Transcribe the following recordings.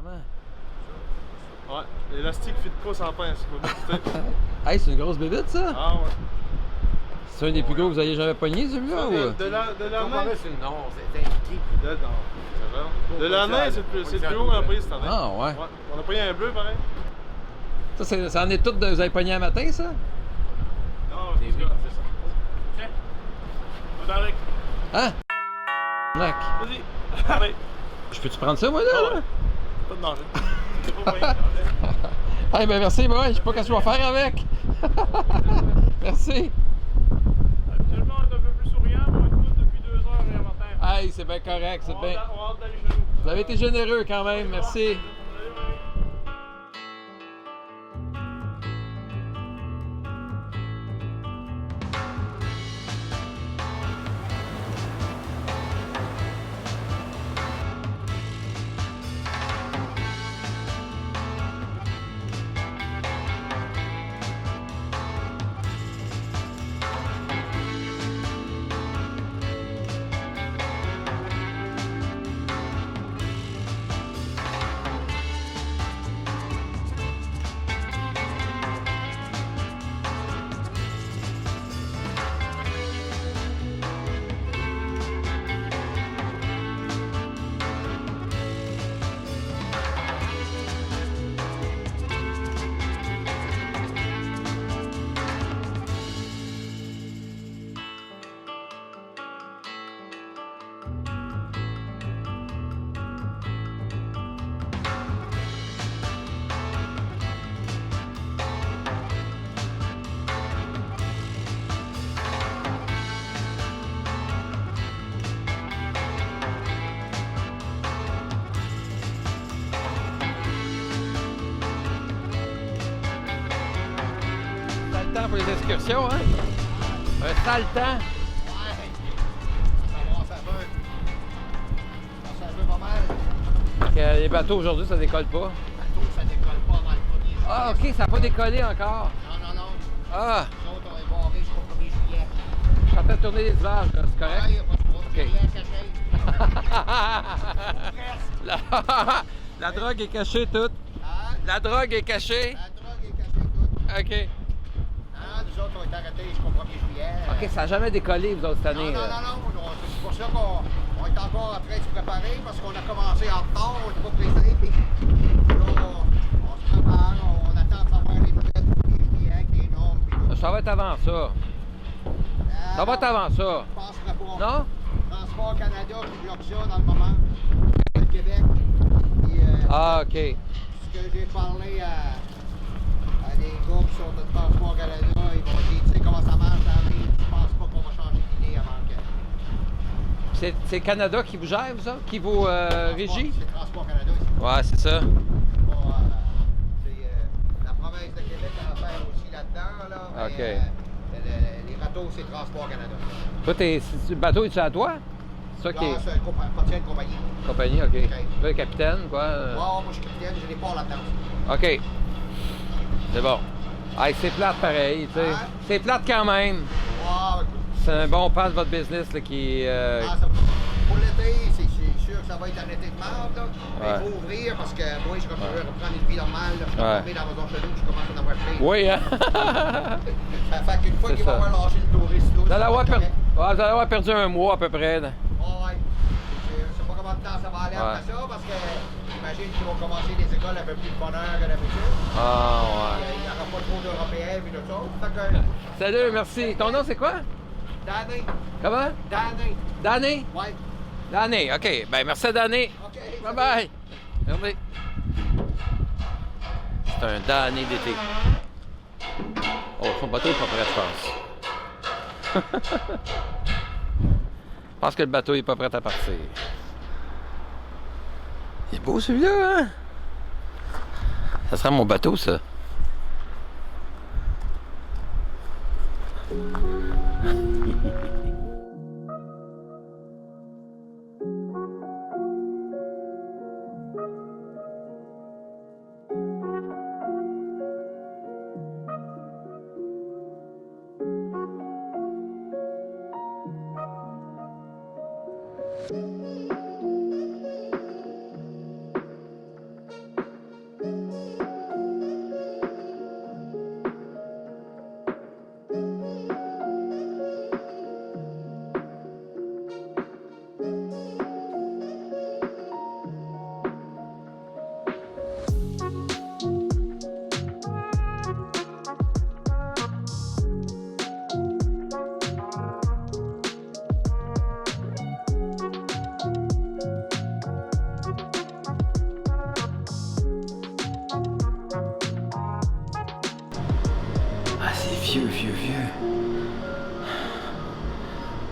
Vraiment? Ouais, l'élastique fit pas sans pince. Hey, c'est une grosse bébête, ça? Ah ouais. C'est un des plus gros que vous ayez jamais pogné, celui-là? Ou... De la main. Non, c'est indiqué. De la main, c'est le plus haut à prise cette année. Ah, ouais. On a pris un bleu pareil. Ça en est tout de... Vous avez pogné un matin, ça? Non, c'est ça. Tiens. Avec. Hein? Mac. Vas-y. Allez. Je peux-tu prendre ça, moi, là? Ah ouais. Pas de danger. C'est pas moyen de danger. Hey, ben merci, moi, je sais pas qu'est-ce que je vais faire avec. Merci. Actuellement, on est un peu plus souriant, mais on est tous depuis 2 heures hier matin. Hey, c'est bien correct, c'est bien. On a hâte d'aller chez nous. Vous avez été généreux quand même, merci. Sale temps pour les excursions, hein? Un sale temps. Ouais. Ça veut pas mal. Que les bateaux aujourd'hui, ça décolle pas. Bateau, ça décolle pas dans le premier juillet. Ah, ok, ça n'a pas décollé encore. Non. Ah, Nous autres, on est barrés jusqu'au 1er juillet. je suis en train de tourner les images, là, c'est correct? Ouais, il y a pas de problème. Ok. Rien caché. La drogue est cachée toute. Hein? La drogue est cachée. La drogue est cachée toute. OK. Hein? Nous autres, on est arrêtés jusqu'au 1er juillet. OK, ça n'a jamais décollé, vous autres, cette année. Non. C'est pour ça qu'on est encore en train de se préparer parce qu'on a commencé en retard, on n'est pas pressé. Puis là, on se prépare, on attend de savoir les nouvelles du 1er juillet, les normes. Puis tout. Ça va être avant ça. Ça va être avant ça. Je penserais pas. Non? Transport Canada qui bloque ça dans le moment. Le Québec. Puis, Ah, OK. ce que j'ai parlé à des gars qui sont de Transport Canada, ils m'ont dit, tu sais comment ça marche dans la vie, je pense pas qu'on va changer d'idée avant que... C'est Canada qui vous gère, ça? Qui vous régit? C'est Transport Canada ici. Ouais, c'est ça. C'est la province de Québec a affaire aussi là-dedans. Là, mais, OK. les bateaux, c'est Transport Canada. Toi, le bateau, est-tu à toi? C'est ça qui Non, est... c'est appartient à une compagnie. Compagnie, OK. Toi, le capitaine, quoi? Moi, je suis capitaine, j'ai des ports là-dedans aussi. OK. C'est bon. Hey, c'est plate pareil, tu sais. Hein? C'est plate quand même. Ouais, écoute. C'est un bon pas de votre business là, qui... Pour l'été, c'est sûr que ça va être un été de merde, là. Mais Ouais. il faut ouvrir parce que moi, je vais reprendre une vie normale. Là. Je suis Ouais. tombé dans la maison chez nous, je commence à en avoir plein. Oui, hein? Ça fait qu'une fois C'est qu'ils vont ça. avoir lâché le touriste, Vous allez avoir, correct. vous allez avoir perdu un mois à peu près. Là. Ouais. Je sais pas combien de temps ça va aller après ça parce que j'imagine qu'ils vont commencer les écoles un peu plus de bonne heure que d'habitude. Ah, Il n'y aura pas trop d'Européens et tout ça. Fait que, Salut, merci. Ton nom, c'est quoi? Danny. Comment? Danny. Danny? Ouais. Danny, OK. Ben, merci, Danny. OK. Bye-bye. Merci. C'est un Danny d'été. Oh, son bateau est pas prêt, je pense. Je pense que le bateau est pas prêt à partir. Il est beau, celui-là, hein? Ça sera mon bateau, ça. vieux.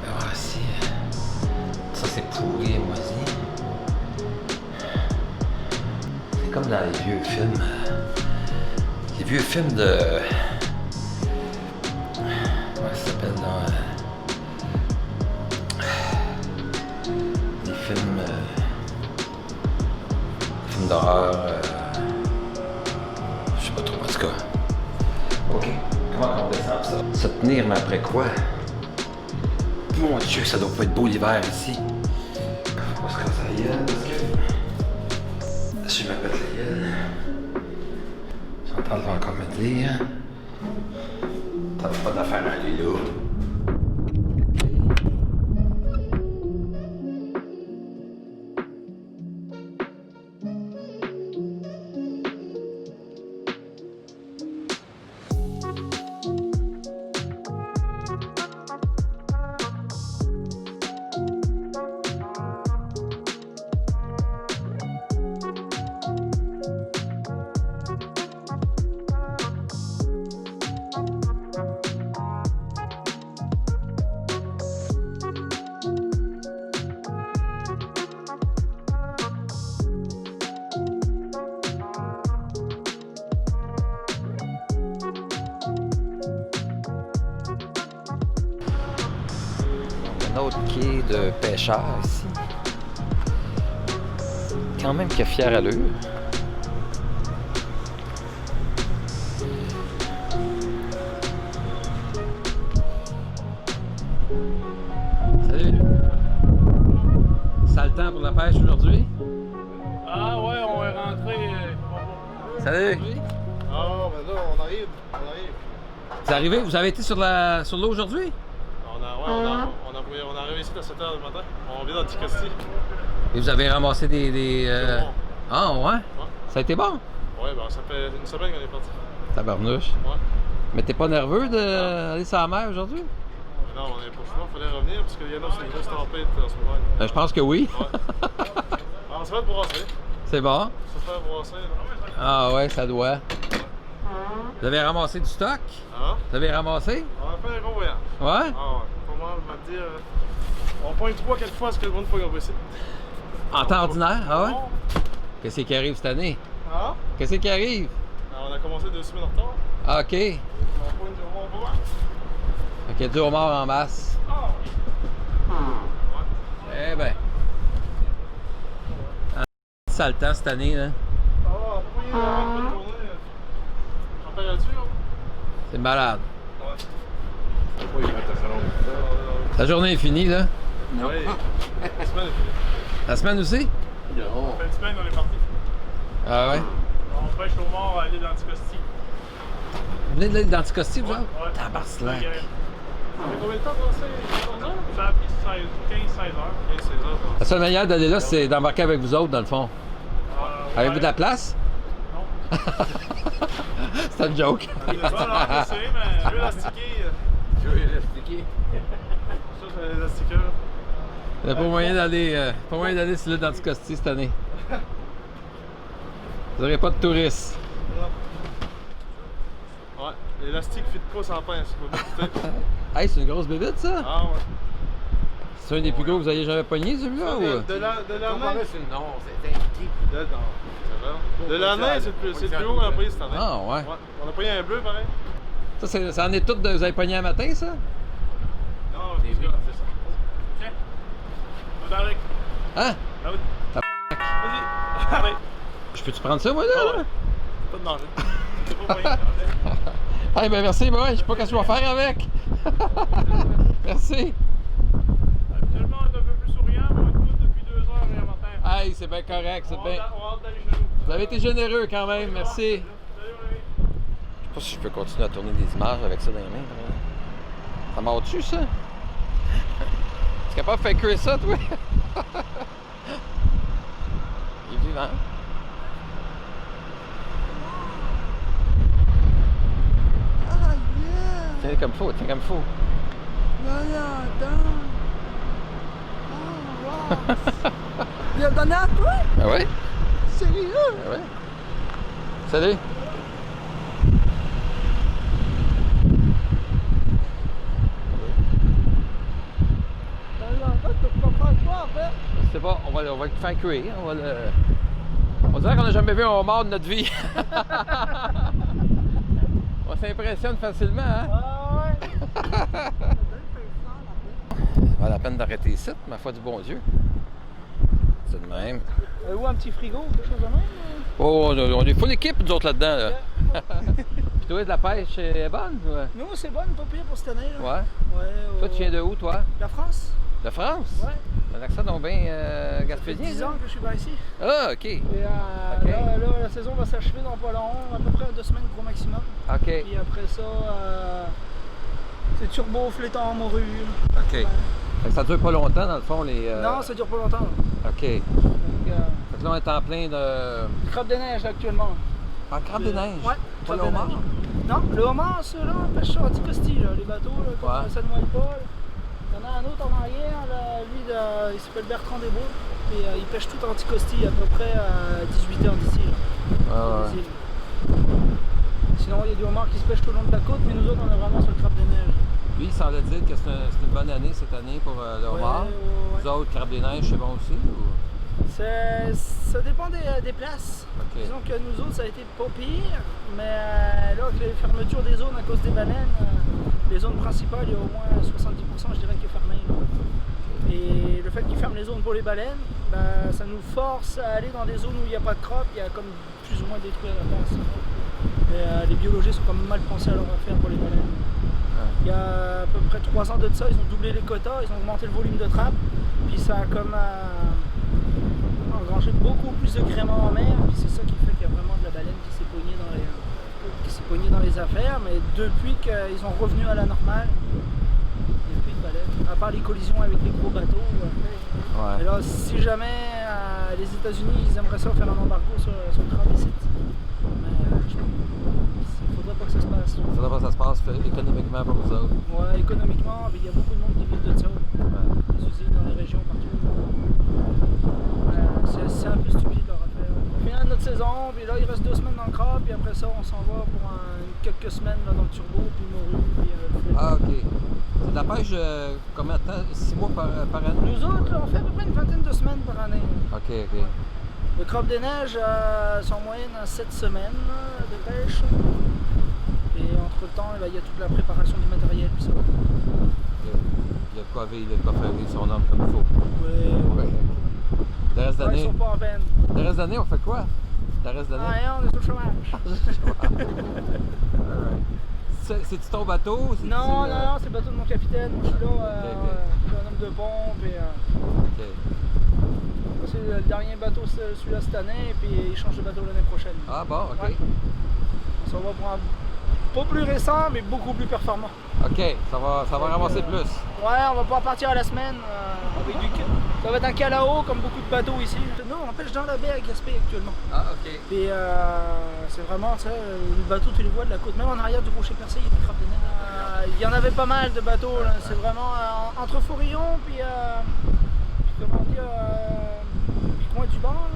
Ah, si. Ça, c'est pourri, moisi. C'est comme dans les vieux films. Les vieux films de... Comment ça s'appelle, là? Des films... films d'horreur... je sais pas trop, en tout cas. Ok, comment on descend ça? Se tenir, mais après quoi? Mon Dieu, ça doit pas être beau l'hiver ici. On va se casser la gueule parce que... Je me pète la gueule. J'entends encore me dire. T'as pas d'affaire à aller là. Un autre quai de pêcheurs ici. Quand même qu'il a fière allure. Salut! Ça le temps pour la pêche aujourd'hui? Ah ouais, on est rentré. Salut! Ah, ben là, on arrive. Vous arrivez? Vous avez été sur l'eau aujourd'hui? On est arrivé ici à 7 h du matin. On vient d'Anticosti. Et vous avez ramassé des... Ah ouais? Ça a été bon? Ouais, ben ça fait une semaine qu'on est parti. Tabarnouche. Ouais. Mais t'es pas nerveux d'aller sur la mer aujourd'hui? Mais non, on n'est pas le choix, il fallait revenir parce qu'il y en a, c'est une grosse tempête en ce moment. Je pense que oui. Ouais. Ah, on se fait brasser. C'est bon? On se fait brasser. Ah ouais, ça doit. Vous avez ramassé du stock? Hein? Vous avez ramassé? On a fait un gros voyage. Ouais? Ah ouais. Pas mal, on va te dire. On pointe 3-4 fois ce que le monde pointe ici. En temps ordinaire? Ah ouais? Qu'est-ce qui arrive cette année? Hein? Qu'est-ce qui arrive? Alors, on a commencé 2 semaines en retard. Ah, ok. On pointe du rond, on va voir. Ok, du homard en masse. Ah oui. Eh ben. Un sale temps cette année, là. Ah, on peut pas y avoir une bonne journée. Température? C'est malade. Ouais. Oui, La journée est finie, là. Oui. La semaine est finie. La semaine aussi? Non. Fin de semaine, on est parti. Ah ouais? On pêche au mort à l'île d'Anticosti. Vous venez de l'île d'Anticosti, vous autres? Ouais. Tabarnak. Ça fait combien de temps passer? 14 heures? Ça a pris 15-16 heures. 15-16 heures. La seule manière d'aller là, c'est d'embarquer avec vous autres, dans le fond. Avez-vous de la place? Non. C'est une joke. C'est ça, là, je sais, mais je veux élastiquer. Je vais l'expliquer. Ça, c'est l'élastiqueur. Il n'y a pas moyen d'aller sur l'île d'Anticosti cette année. Vous n'aurez pas de touristes. Ouais, l'élastique fit pas sans pince. Hey, c'est une grosse bébête, ça? Ah ouais. C'est un des plus gros que vous ayez jamais pogné, celui-là? Ou... De la neige. Non, c'est indiqué. De la neige, c'est le plus haut qu'on a pris cette année. Ah, ouais. On a pris un bleu pareil. Ça en est tout de vous avez pogné un matin, ça? Non, c'est ça. Tiens. On est avec. Hein? Ah oui. Vas-y. Allez. Je peux-tu prendre ça, moi, là? Ah ouais. Pas de danger. C'est pas moyen. Hey, ben merci, moi, je sais pas qu'est-ce que je vais faire avec. Merci. Actuellement, on est un peu plus souriant, mais on écoute depuis 2 heures et un matin. Hey, c'est bien correct, c'est bien. On rentre dans les genoux. Vous avez été généreux quand même, merci. Salut, Je sais pas si je peux continuer à tourner des images avec ça dans les mains. Ça mord-tu, ça? Tu es capable de faire cuire ça, toi? Il est vivant. Tiens comme faut, tiens comme faut. Il a donné à toi? Ah ouais? Sérieux? Ah ouais? Salut! pas, on va le faire cuire. On dirait qu'on n'a jamais vu un homard de notre vie. On s'impressionne facilement, hein? Ah ouais. Ça va la peine d'arrêter ici, ma foi du bon Dieu. C'est de même. Ou un petit frigo ou quelque chose de même? Oh, on est full équipe, nous autres, là-dedans. Là. Puis toi, de la pêche est bonne? Ouais. Nous, c'est bonne, pas pire pour cette année. Là. Ouais. Ouais, Toi, tu viens de où, toi? La France? De France? Ouais. Un accent donc bien Ça fait gaspésien. 10 ans que je suis par ici. Ah, OK. Et Ok. là, la saison va s'achever dans pas long, à peu près 2 semaines gros maximum. OK. Et après ça, c'est turbo, flétan en morue. OK. Fait que ça dure pas longtemps, dans le fond, les... Non, ça dure pas longtemps. OK. Fait Donc, que là, on est en plein de... crabe des neiges là, actuellement. Ah, crabe des neiges? Ouais, Pas crabe le des homard? neiges. Non, le homard, ceux-là, on pêche sur anticosti, là, les bateaux, là, comme Ouais. ça ne noie pas. Là. Il y en a un autre en arrière, là, lui, il s'appelle Bertrand Desbeaux, et il pêche tout anticosti à peu près à 18 heures d'ici. Là, Ah, ouais. des îles. Sinon, il y a du homard qui se pêche tout le long de la côte, mais nous autres, on est vraiment sur le crabe des neiges. Lui, il semblait dire que c'est une bonne année cette année pour le homard. Ouais. Vous autres, crabe des neiges, c'est bon aussi? Ou... Ça dépend des places. OK. Disons que nous autres, ça a été pas pire, mais là, avec les fermetures des zones à cause des baleines, les zones principales, il y a au moins 70%, je dirais, qui est fermé. Là. Et le fait qu'ils ferment les zones pour les baleines, ben, ça nous force à aller dans des zones où il n'y a pas de crabe, il y a comme plus ou moins détruire la place. Et les biologistes ont quand même mal pensé à leur affaire pour les baleines. Il y a à peu près 3 ans de ça, ils ont doublé les quotas, ils ont augmenté le volume de trappe, puis ça a comme engrangé beaucoup plus de gréements en mer, puis c'est ça qui fait qu'il y a vraiment de la baleine qui s'est pognée dans les affaires, mais depuis qu'ils sont revenus à la normale, il n'y a plus de baleines, à part les collisions avec les gros bateaux. Ouais. Et là, si jamais les États-Unis ils aimeraient ça faire un embargo sur le crabe ici, mais il faudrait pas que ça se passe. Il faudrait pas que ça se passe économiquement pour vous autres. Ouais, économiquement, il y a beaucoup de monde qui vit de ça. Ouais. Les usines dans les régions partout. C'est un peu stupide leur affaire. On finit notre saison, puis là il reste 2 semaines dans le crabe, puis après ça on s'en va pour quelques semaines là, dans le turbo, puis morue, puis le flétan. Ah, OK. C'est de la pêche combien de temps? 6 mois par année? Nous autres, là, on fait à peu près une vingtaine de semaines par année. OK, OK. Le crabe des neiges, c'est en moyenne à 7 semaines de pêche. Et entre temps, il y a toute la préparation du matériel, puis ça. Il y a de quoi vivre, il y a de quoi faire vivre son homme comme il faut. Ouais. Le reste Ils d'année, sont pas en peine. le reste d'année, on fait quoi? Le reste d'année? Rien, on est sur le chômage. Alright. C'est-tu ton bateau? Ou c'est-tu, Non, c'est le bateau de mon capitaine. Moi, je suis là, ok. je suis un homme de pompe. Et, OK. c'est le dernier bateau, celui-là cette année, et puis il change de bateau l'année prochaine. Ah bon, OK. Ouais. On s'en va pour un pas plus récent, mais beaucoup plus performant. OK, ça va ramasser plus. Ouais, on va pouvoir partir à la semaine avec ça va être un calao comme beaucoup de bateaux ici. Nous, on pêche dans la baie à Gaspé actuellement. Ah, OK. Et c'est vraiment ça, le bateau, tu les vois de la côte. Même en arrière du rocher percé, il y a des crabes de neiges. Il y en avait pas mal de bateaux. Là. C'est vraiment entre Forillon, puis comment dire, puis coin du banc,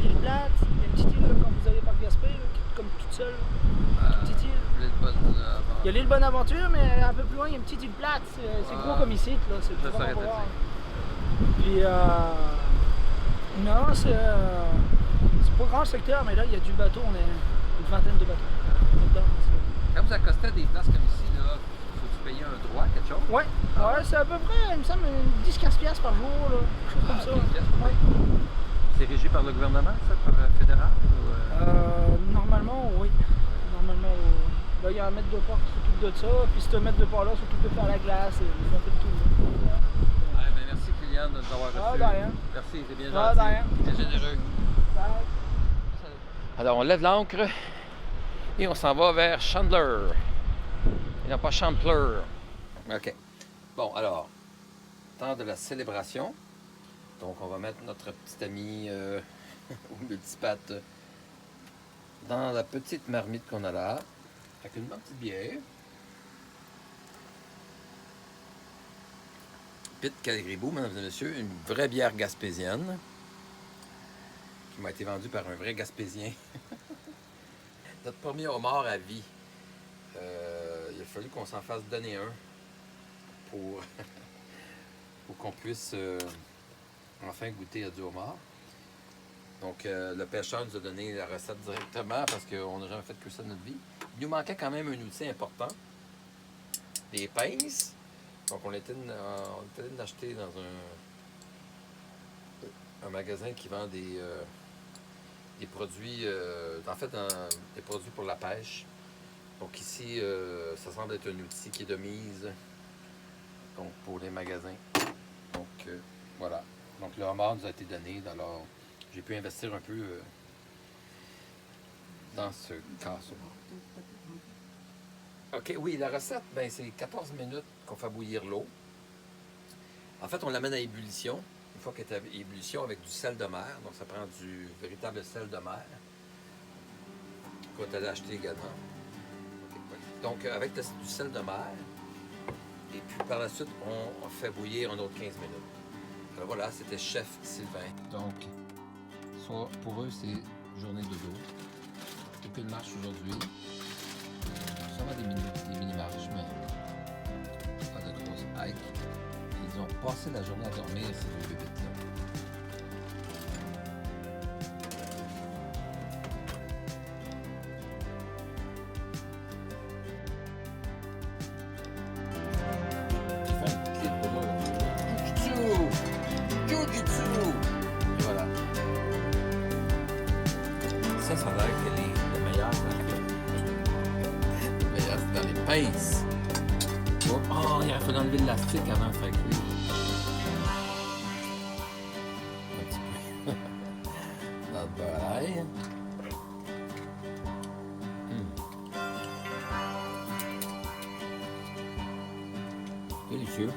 l'île Plate. Il y a une petite île là, quand vous allez par Gaspé, là, qui est comme toute seule. Toute petite île. Il y a l'île Bonaventure, mais un peu plus loin, il y a une petite île plate. C'est gros comme ici, là. C'est Je vraiment saurais te pas voir. dire. Puis, non, c'est pas grand le secteur, mais là, il y a du bateau. On est une vingtaine de bateaux là-dedans. Quand vous accostez à des places comme ici, là, faut-tu payer un droit, quelque chose? Ouais, ouais, c'est à peu près, il me semble, 10-15$ par jour, là, quelque chose comme ça. 15 piastres, Ouais. C'est régi par le gouvernement, ça, par fédéral? Ou, Normalement, oui. Normalement, là, il y a un maître de port qui s'occupe de ça, puis ce maître de port-là s'occupe de faire la glace, et ils font un peu de tout. Là. Ouais, ben merci, Kylian, de nous avoir reçus. Ah, de rien. Merci, c'est bien Ah, gentil. de rien. Bien généreux. Alors, on lève l'ancre et on s'en va vers Chandler. Et non pas Champleur. OK. Bon, alors, temps de la célébration. Donc, on va mettre notre petit ami au multipatte dans la petite marmite qu'on a là, avec une bonne petite bière. Pit Caligribou, mesdames et messieurs, une vraie bière gaspésienne qui m'a été vendue par un vrai Gaspésien. Notre premier homard à vie. Il a fallu qu'on s'en fasse donner un pour, pour qu'on puisse enfin goûter à du homard. Donc, le pêcheur nous a donné la recette directement parce qu'on n'a jamais fait que ça de notre vie. Il nous manquait quand même un outil important. Des pinces. Donc, on était allé l'acheter dans un magasin qui vend des produits, des produits pour la pêche. Donc ici, ça semble être un outil qui est de mise donc, pour les magasins. Donc, voilà. Donc, le homard nous a été donné. Alors, j'ai pu investir un peu dans ce casse-homard. OK, oui, la recette, ben, c'est 14 minutes qu'on fait bouillir l'eau. En fait, on l'amène à ébullition. Une fois qu'elle est à ébullition avec du sel de mer. Donc, ça prend du véritable sel de mer qu'on va aller acheter également. Okay, ouais. Donc, avec du sel de mer. Et puis, par la suite, on fait bouillir un autre 15 minutes. Alors voilà, c'était Chef Sylvain. Donc, soit pour eux, c'est journée de dos. Aucune marche aujourd'hui. Sûrement des mini-marches, mais pas de grosses hikes. Ils ont passé la journée à dormir, ces deux bébites-là. J'ai fait un clip de moi. Jujutsu! Voilà. Ça a l'air que le meilleur, c'est dans les pinces. Oh, il faut enlever l'élastique avant de faire cuire. Un petit peu. Dans le beurre à l'ail. Délicieux.